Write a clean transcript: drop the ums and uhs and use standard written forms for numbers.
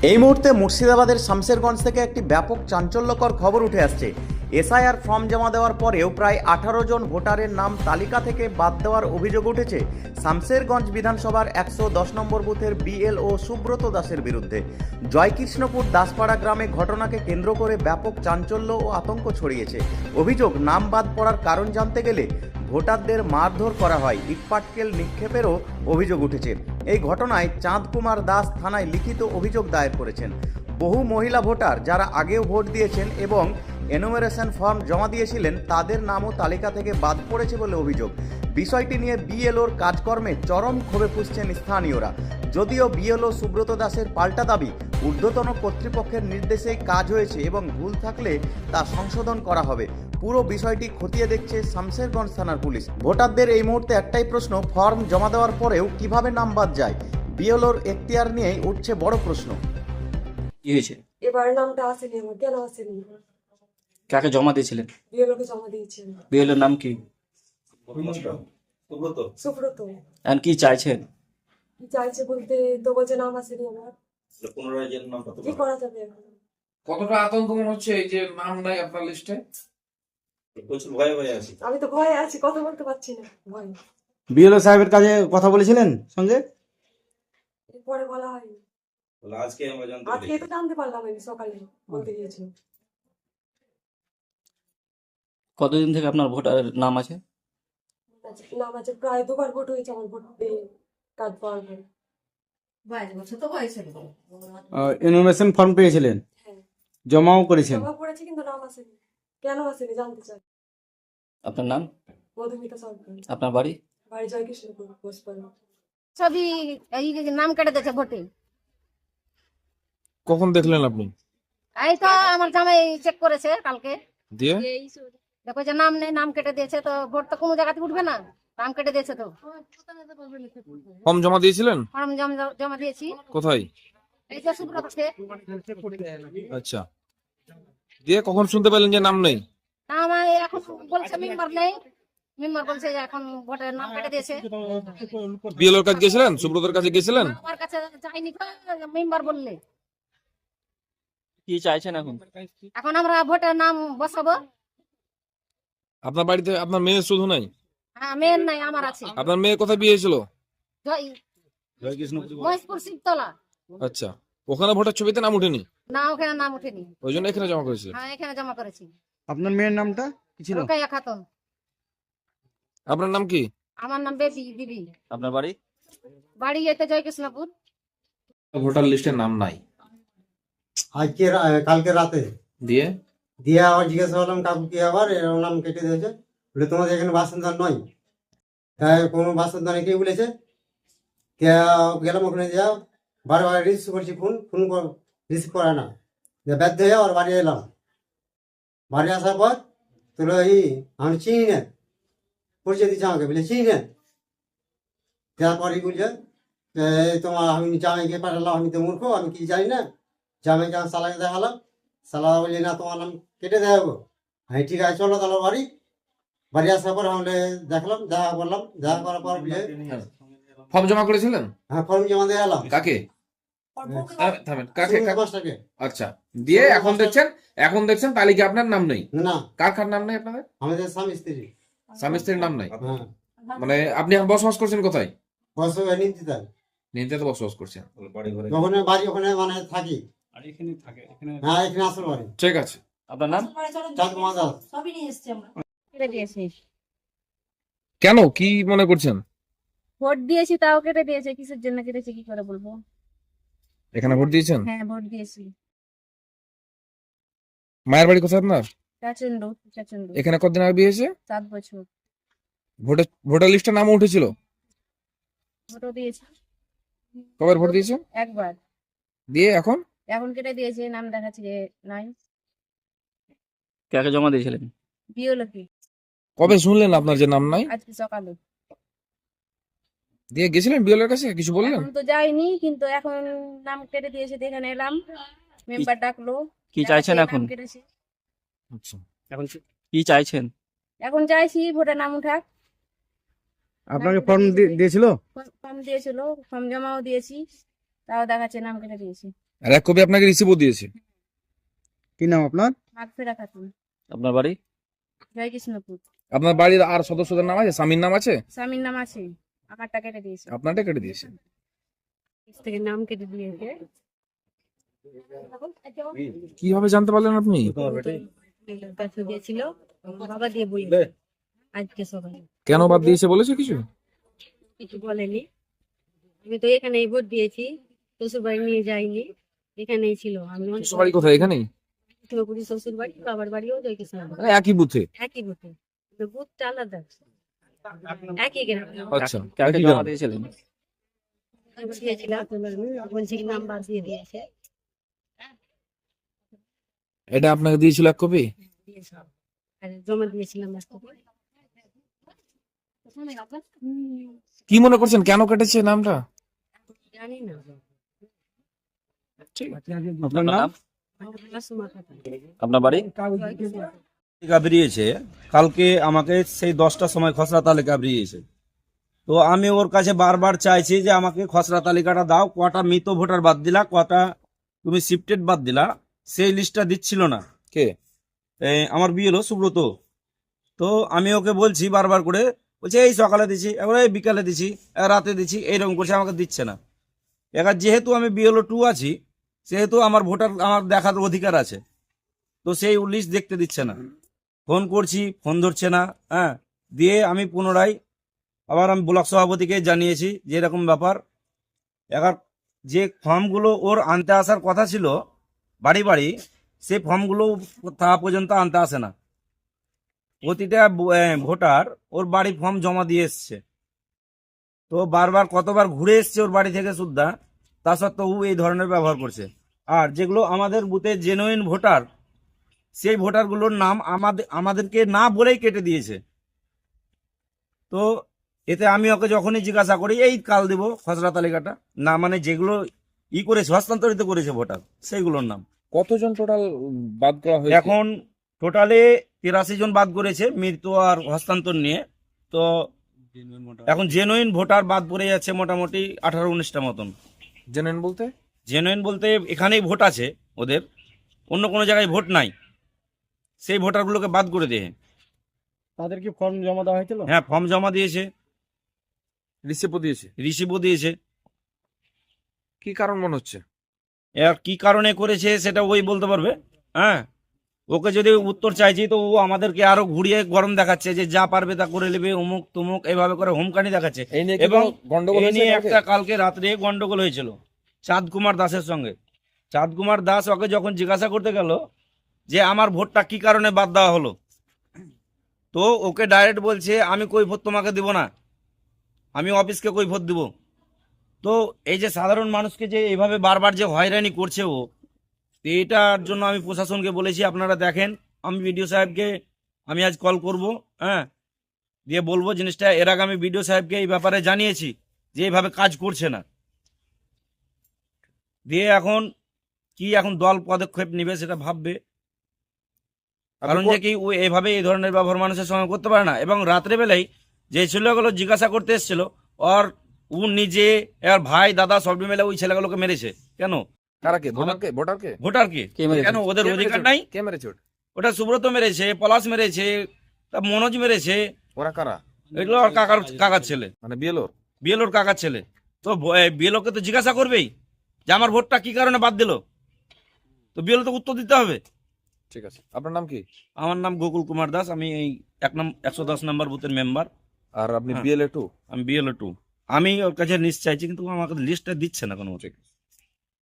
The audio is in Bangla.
এই মুহূর্তে মুর্শিদাবাদের শামশেরগঞ্জ থেকে একটি ব্যাপক চাঞ্চল্যকর খবর উঠে আসছে। এসআইআর ফর্ম জমা দেওয়ার পরেও প্রায় 18 জন ভোটারের নাম তালিকা থেকে বাদ দেওয়ার অভিযোগ উঠেছে শামশেরগঞ্জ বিধানসভার 110 নম্বর বুথের বিএলও সুব্রত দাসের বিরুদ্ধে। জয়কৃষ্ণপুর দাসপাড়া গ্রামে ঘটনাকে কেন্দ্র করে ব্যাপক চাঞ্চল্য ও আতঙ্ক ছড়িয়েছে। অভিযোগ, নাম বাদ পড়ার কারণ জানতে গেলে ভোটারদের মারধর করা হয়, ইটপাটকেল নিক্ষেপেরও অভিযোগ উঠেছে। এই ঘটনায় চাঁদ কুমার দাস থানায় লিখিত অভিযোগ দায়ের করেছেন। বহু মহিলা ভোটার যারা আগেও ভোট দিয়েছেন এবং এনুমেরেশন ফর্ম জমা দিয়েছিলেন তাদের নামও তালিকা থেকে বাদ পড়েছে বলে অভিযোগ। বিষয়টি নিয়ে বিএলওর কাজকর্মে চরম ক্ষোভে ফুঁসছেন স্থানীয়রা। যদিও বিএলও সুব্রত দাসের পাল্টা দাবি, ঊর্ধ্বতন কর্তৃপক্ষের নির্দেশেই কাজ হয়েছে এবং ভুল থাকলে তা সংশোধন করা হবে। পুরো বিষয়টি খতিয়ে দেখছে শামশেরগঞ্জ থানার পুলিশ। ভোটারদের এই মুহূর্তে একটাই প্রশ্ন, ফর্ম জমা দেওয়ার পরেও কিভাবে নাম বাদ যায়? বিএলওর এখতিয়ার নিয়েই উঠছে বড় প্রশ্ন। কি হয়েছে? এবার নামটা আসেনি, আমার কেন আসেনি? কাকে জমা দিয়েছিলেন? বিএলওকে জমা দিয়েছি। বিএলওর নাম কি? সুব্রত। এখন কি চাইছেন? কি চাইছে বলতে, তো বলছে নাম আসেনি আমার, কি করা যাবে এখন? কতটা আতঙ্ক মনে হচ্ছে এই যে নাম নাই আপনার লিস্টে? আমি তো ভয়ে আছি, কথা বলতে পারছি না ভয়। বিএলও সাহেবের কাছে কথা বলেছিলেন সঙ্গে? পরে বলা হয়নি, আজকে তো জানতে পারলাম আমি সকালে, বলতে গিয়েছি। কতদিন থেকে আপনার ভোটারের নাম আছে? নাম আছে, প্রায় 2বার ভোট হয়েছে আমার ভোট দিয়ে কাজ পাওয়ার পর। ইনফরমেশন ফর্ম পেয়েছিলেন, হ্যাঁ, জমাও করেছেন? জমা পড়েছে কিন্তু নাম আসেনি, কেন আসেনি জানতে চাই। আপনার নাম? মধুমিতা সরকার, আপনার বাড়ি? বাড়ি জয়কৃষ্ণপুর পোস্টপাড়া। সবই এই নাম কেটে দিয়েছে ভোটে। কখন দেখলেন আপনি? এই তো আমার জামাই চেক করেছে কালকে, দিয়ে দেখো যে নাম নেই, নাম কেটে দিয়েছে। তো ভোট তো কোনো জায়গাতে উঠবে না, নাম কেটে দিয়েছে। তো ফর্ম জমা দিয়েছিলেন? ফর্ম জমা দিয়েছি। কোথায়? এই যে সুব্রতকে। আচ্ছা, দিয়ে কখন শুনতে পেলেন যে নাম নেই? নাম এখন বলছে মেম্বার নেই, মেম্বার বলছে যে এখন ভোটের নাম কেটে দিয়েছে। বিএলওর কাছে গেছিলেন? সুব্রতর কাছে গেছিলেন? আমার কাছে যাইনি, মেম্বার বললে। কি চাইছেন এখন? এখন আমরা ভোটের নাম বসাবো। আপনার বাড়িতে আপনার মেয়ে শুধু নাই? হ্যাঁ, মেয়ের নাই, আমার আছে। আপনার মেয়ে কোথায় বিয়ে হয়েছিল? মহেশপুর শিবতলা। আচ্ছা, ওখানে ভোটার ছবিতে নাম উঠেনি? না, ওখানে নাম উঠেনি, ওই জন্য এখানে জমা করেছিল? হ্যাঁ এখানে জমা করেছি। আপনার মেয়ের নামটা কি ছিল? রোকেয়া খাতুন। আপনার নাম কি? আমার নাম বেবি বিবি। আপনার বাড়ি? বাড়ি এতে জয়কৃষ্ণপুর। ভোটার লিস্টে নাম নাই, আজকে কালকে রাতে দিয়ে দিয়ে আবার জিজ্ঞাসা করলাম কাকু কি আবার এরকম নাম কেটে দিয়েছে, বলে তোমাদের এখানে বাসিন্দা নয়। তাই কোনো বাসিন্দা নেই, কে বলেছে? গেলাম ওখানে, যাও বারবার রিসিভ করছি, ফোন রিসিভ করে না, ব্যর্থ হয়ে আবার বাড়ি এলাম। বাড়ি আসার পর তোলো আমি চিনি না, পরিচয় দিচ্ছে আমাকে, বলে চিনি না। তারপরই বলছে তোমার আমি জামাইকে পাঠালাম, আমি তো মূর্খ, আমি কি জানি না। জামাইকে আমি সালাকে দেখালাম, সালা বললি না তোমার নাম কেটে দেবো। হ্যাঁ ঠিক আছে, চলো তাহলে বাড়ি আসার পর আমরা দেখলাম, দেখা করলাম, দেখা করার পর ফর্ম জমা করেছিলেন? হ্যাঁ ফর্ম জমা দিয়ে এলাম। কাকে? থামেন, কাকে? মাসটাকে। আচ্ছা, দিয়ে এখন দেখছেন তালিকা আপনার নাম নেই? না, কার নাম নেই আপনাদের? আমাদের স্বামী স্ত্রী। স্বামী স্ত্রীর নাম নাই? হ্যাঁ, মানে আপনি এখন বসবাস করছেন কোথায়? বছর নিতে নিন্দাতে বসবাস করছেন? ওখানে বাড়ি, ওখানে মানে থাকি। হ্যাঁ, এখানে আসল বাড়ি। ঠিক আছে। আপনার নাম? চাঁদ কুমার দাস। কেটে দিয়েছে। কেন, কি মনে করছেন? ভোট দিয়েছি তাও কেটে দিয়েছে, কিসের জন্য কেটেছে কি করে বলবো। এখানে ভোট দিয়েছেন? হ্যাঁ ভোট দিয়েছি। মায়ের বাড়ি কোথায় আপনার? চাচুন্ডু। এখানে কতদিন আগে বিয়ে হয়েছে? 7 বছর। ভোটার লিস্টে নাম উঠেছিল? ভোটও দিয়েছি। কবে ভোট দিয়েছেন? একবার। দিয়ে এখন কেটে দিয়েছে, নাম দেখাচ্ছে যে নাই। কাকে জমা দিয়েছিলেন? বিওলকি। কবে শুনলেন আপনার যে নাম নাই? আজকে সকালে। দিয়ে গেছিলেন বিএলওর কাছে, কিছু বললেন? এখন তো যাইনি, কিন্তু এখন নাম কেটে দিয়েছে, এখানে এলাম, মেম্বার ডাকলো। কি চাইছেন এখন? নাম কেটেছে। আচ্ছা, এখন কি চাইছেন? এখন চাইছি ভোটের নাম উঠাক। আপনাকে ফর্ম দিয়েছিল? ফর্ম দিয়েছিল, ফর্ম জমাও দিয়েছি, তাও দেখাচ্ছে নাম কেটে দিয়েছি। আর এক কপি আপনাকে রিসিভও দিয়েছে। কি নাম আপনার? মাগফিরা খাতুন, আপনার বাড়ি? জয়কৃষ্ণপুর। আপনার বাড়ির আর সদস্যদের নাম আছে? স্বামীর নাম আছে? স্বামীর নাম আছে, আমারটা কেটে দিয়েছে, আপনারটা কেটে দিয়েছে। থেকে নাম কেটে দিয়েছে। কিভাবে জানতে পারলেন আপনি? কাছে দিয়েছিল, বাবা দিয়ে বই আজকে সকালে। কেন বাদ দিয়েছে বলেছে কিছু? কিছু বলেনি, আমি তো এখানেই ভোট দিয়েছি, শ্বশুর বাড়ি নিয়ে যাইনি, এখানেই ছিল। আমি শ্বশুর বাড়ি কোথায়? এখানেই? কৃষ্ণপুরি শ্বশুর বাড়ি, বাবার বাড়িও জয়কৃষ্ণপুর, মানে একই বুথে? একই বুথে, কিন্তু বুথটা আলাদা, একই গ্রামে। আচ্ছা, কাকে একই জমা গ্রাম। দিয়েছিলেন? দিয়েছিলাম, বলছি কি নাম্বার দিয়ে দিয়েছে, এটা আপনাকে দিয়েছিল এক কপি? আর জমা দিয়েছিলাম একটা। কি মনে করছেন কেন কেটেছে নামটা? জানি না। আপনার নাম? মাসুমা খাতুন, আপনার বাড়ি? জয়কৃষ্ণপুর। তালিকা বেরিয়েছে কালকে, আমাকে সেই 10টার সময় খসড়া তালিকা বেরিয়েছে। তো আমি ওর কাছে বারবার চাইছি যে আমাকে খসড়া তালিকাটা দাও, কটা মৃত ভোটার বাদ দিলা, কটা তুমি শিফটেড বাদ দিলা, সেই লিস্টটা দিচ্ছিল না। কে? আমার বিএলও সুব্রত। তো আমি ওকে বলছি বারবার করে, বলছে এই সকালে দিছি, এবার এই বিকালে দিছি, রাতে দিছি, এইরকম করছে, আমাকে দিচ্ছে না। এবার যেহেতু আমি বিএলও 2 আছি, সেহেতু আমার ভোটার আমার দেখার অধিকার আছে, তো সেই লিস্ট দেখতে দিচ্ছে না। ফোন করছি, ফোন ধরছে না। হ্যাঁ, দিয়ে আমি পুনরায় আবার আমি ব্লক সভাপতিকে জানিয়েছি যে এরকম ব্যাপার। এবার যে ফর্মগুলো ওর আনতে আসার কথা ছিল বাড়ি বাড়ি, সেই ফর্মগুলো তা পর্যন্ত আনতে আসে না। প্রতিটা ভোটার ওর বাড়ি ফর্ম জমা দিয়ে এসছে, তো বারবার কতবার ঘুরে এসছে ওর বাড়ি থেকে সুদ্ধা, তা সত্ত্বেও ও এই ধরনের ব্যবহার করছে। আর যেগুলো আমাদের বুথে জেনুইন ভোটার, সেই ভোটারগুলোর নাম আমাদেরকে না বলেই কেটে দিয়েছে। তো এতে আমি ওকে যখনই জিজ্ঞাসা করি এই কাল দিব খসড়া তালিকাটা, না মানে যেগুলো করেছে হস্তান্তরিত করেছে ভোটার সেইগুলোর নাম। কতজন টোটাল বাদ করা হয়েছে? এখন টোটালে 83 জন বাদ করেছে মৃত্যু আর হস্তান্তর নিয়ে। তো এখন জেনুইন ভোটার বাদ পড়ে যাচ্ছে মোটামুটি 18-19টা মতন। জেনুইন বলতে? জেনুইন বলতে এখানেই ভোট আছে ওদের, অন্য কোনো জায়গায় ভোট নাই, সেই ভোটারগুলোকে বাদ করে দিয়ে। তাদের কি ফর্ম জমা দেওয়া হয়েছিল? হ্যাঁ, ফর্ম জমা দিয়েছে, রিসিভও দিয়েছে? রিসিভও দিয়েছে। কি কারণ মনে হচ্ছে? এর কি কারণে করেছে সেটা ওই বলতে পারবে। হ্যাঁ, ওকে যদি উত্তর চাইছি তো ও আমাদেরকে আরো ঘুরিয়ে গরম দেখাচ্ছে যে যা পারবে তা করে নেবে, অমুক তুমুক এইভাবে করে হুমকানি দেখাচ্ছে। এই নিয়ে এবং গন্ডগোল এই হয়েছে নিয়ে কালকে? একটা কালকে রাত্রে গন্ডগোল হয়েছিল চাঁদ কুমার দাসের সঙ্গে। চাঁদ কুমার দাস ওকে যখন জিজ্ঞাসা করতে গেল যে আমার ভোটটা কি কারণে বাদ দেওয়া হলো, তো ওকে ডাইরেক্ট বলছে আমি কৈফত তোমাকে দিব না, আমি অফিসকে কৈফত দিব। তো এই যে সাধারণ মানুষকে যে এইভাবে বারবার যে হয়রানি করছে ও, তো এটার জন্য আমি প্রশাসনকে বলেছি আপনারা দেখেন, আমি বিডিও সাহেবকে আমি আজ কল করব, হ্যাঁ, দিয়ে বলবো জিনিসটা। এর আগে আমি বিডিও সাহেবকে এই ব্যাপারে জানিয়েছি যে এইভাবে কাজ করছে না। দিয়ে এখন এখন দল পদক্ষেপ নেবে সেটা ভাববে, কারণ যে কি ও এইভাবে এই ধরনের ব্যবহার মানুষের সঙ্গে করতে পারে না। এবং রাত্রেবেলায় যে ছেলেগুলো জিজ্ঞাসা করতে এসেছিল, ওর ও নিজে আর ভাই দাদা সব মিলে ওই ছেলেগুলোকে মেরেছে। কেন? কারাকে? ভোটারকে? ভোটারকে? ভোটারকে কে মেরেছে? কেন? ওদের অধিকার নাই? কে মেরেছে ওটা? ওটা সুব্রত মেরেছে, পলাশ মেরেছে, তা মনোজ মেরেছে। ওরা কারা? এগুলো ওর কাকার ছেলে, মানে বিএলও? বিএলওর কাকার ছেলে। তো বিএলওকে তো জিজ্ঞাসা করবেই যে আমার ভোটটা কি কারণে বাদ দিল, তো বিএলও তো উত্তর দিতে হবে। ঠিক আছে, আপনার নাম কি? আমার নাম গোকুল কুমার দাস, আমি এই 110 নম্বর বুথের মেম্বার। আর আপনি হ্যাঁ। বিএলএ 2? আমি বিএলও 2। আমি ওর কাছে লিস্ট চাইছি, কিন্তু আমাকে লিস্টটা দিচ্ছে না কোনো মতে।